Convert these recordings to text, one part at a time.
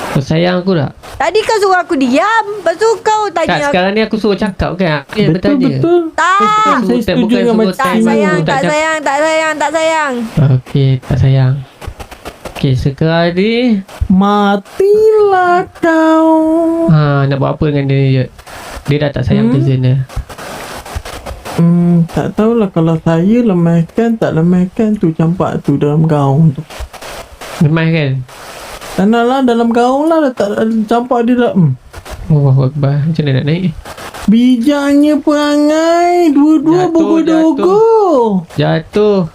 Kau sayang aku tak? Tadi kau suruh aku diam. Lepas tu kau Tak, tanya aku. sekarang ni aku suruh cakap kan? Dia bertanya. Betul. Tak. Saya setuju dengan bukan Makcik Tak time Singa. sayang, tu, tak cakap. sayang, tak sayang, tak sayang. Okey, tak sayang. Okey, sekarang ni Matilah kau. nak buat apa dengan dia, Yud? Dia dah tak sayang cousin dia. Tak tahulah kalau saya lemahkan tak lemahkan tu campak tu dalam gaung tu. Lemas kan? Tak nak lah dalam gaung lah letak campak dia dalam. Allahu Akbar. Macam mana nak naik? Bijaknya perangai. Dua-dua Jatuh, bogo-dogo. Jatuh.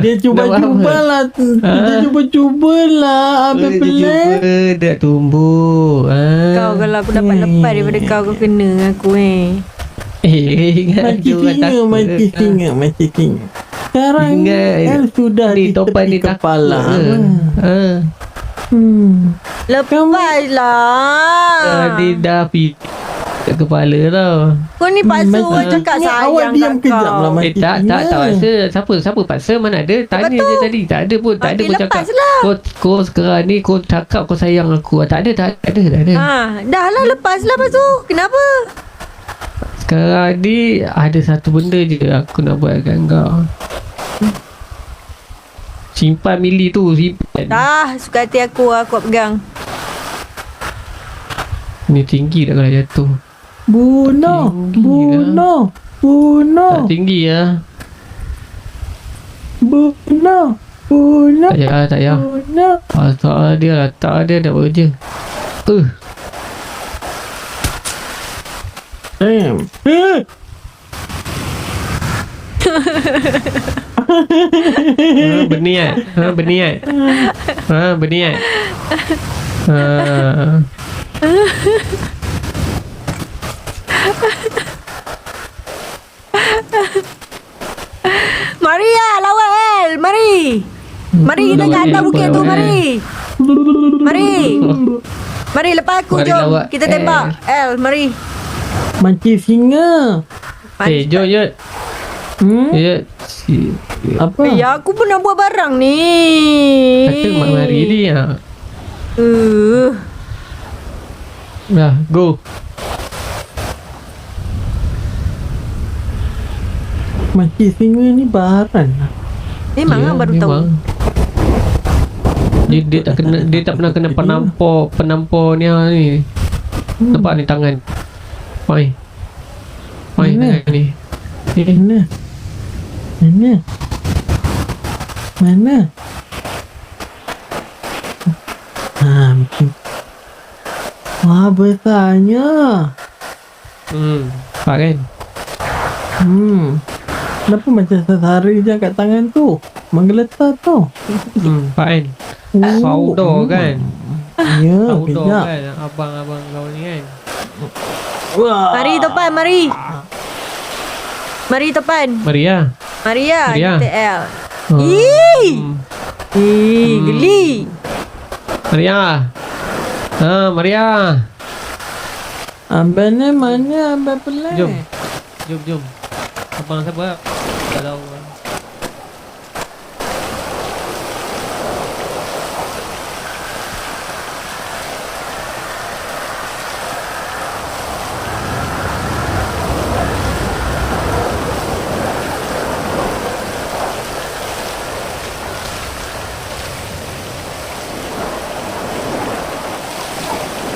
Dia cuba-cubalah. Dia cuba-cubalah. Habis pelik. Dia tumbuh. Kau kalau aku dapat lepas daripada kau kena dengan aku Ingat Makcik Singa. Sekarang Ingat. kan sudah Ni di topan tepi ni takut kepala. ke? Lepas lah. Dia dah pergi kat kepala tau. Kau ni paksa orang cakap sayang awak diam kat kejap kau. lah Makcik Tak Singa. paksa. Siapa paksa? Mana ada? Tanya je tadi. Tak ada pun. Tak ada Okey, pun cakap. lepas lah. Kau sekarang ni kau cakap kau sayang aku. Tak ada. Dah lah lepas lah lepas tu. Kenapa? Sekarang ni ada satu benda je aku nak buat dengan kau. Simpan mili tu. Simpan. Dah, suka hati aku pegang. Ni tinggi tak kalau jatuh? Bunuh. Tak tinggi lah. Bunuh. Tak payah. Bunuh. Tak dia lah. Tak dia dah bekerja. Damn. Berniat. Berniat. Mari lah lawan El. Mari kita ke atas bukit tu. Mari lepas aku Mari jom. lawak Kita tembak El. Mari. Makcik Singa. Jom Yud. Yud. Apa? Ya, aku pun nak buat barang ni. Kata mak mari ni lah. Dah, go. Makcik Singa ni baran lah. Memang lah baru tahu. Dia tak pernah kena penampor ni. Nampak ni tangan. Mai Mana? tangan ni. Mana? Macam. Wah, besarnya. Nampak kan? Kenapa macam sesari je kat tangan tu? Menggeletar tu. Nampak kan? Powder kan? Ya, Powder kejap. kan? Abang-abang kau ni kan? Wah. Mari Topan, mari. Mari Topan. Mari lah. Mari lah Mari lah. kita L. Hmm. Geli. Mari lah. Mari lah. Abang ni mana abang pelan? Jom. Abang siapa? Tak tahu.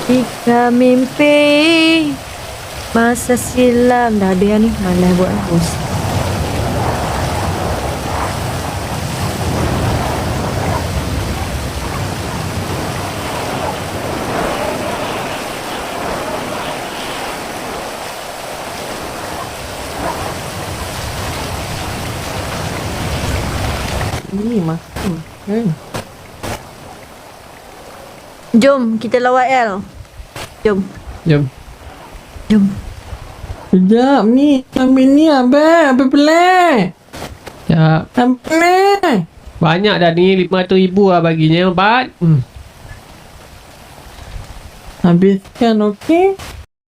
Jika mimpi masa silam. Dah ada yang ni. Malah buat bos. Ni masuk kan? Jom kita lawan L. Jom. Sekejap ni. Ambil ni abang. Abang pelan. Ya. Abang ni. Banyak dah ni. 500,000 lah baginya. Bat. Habiskan okey?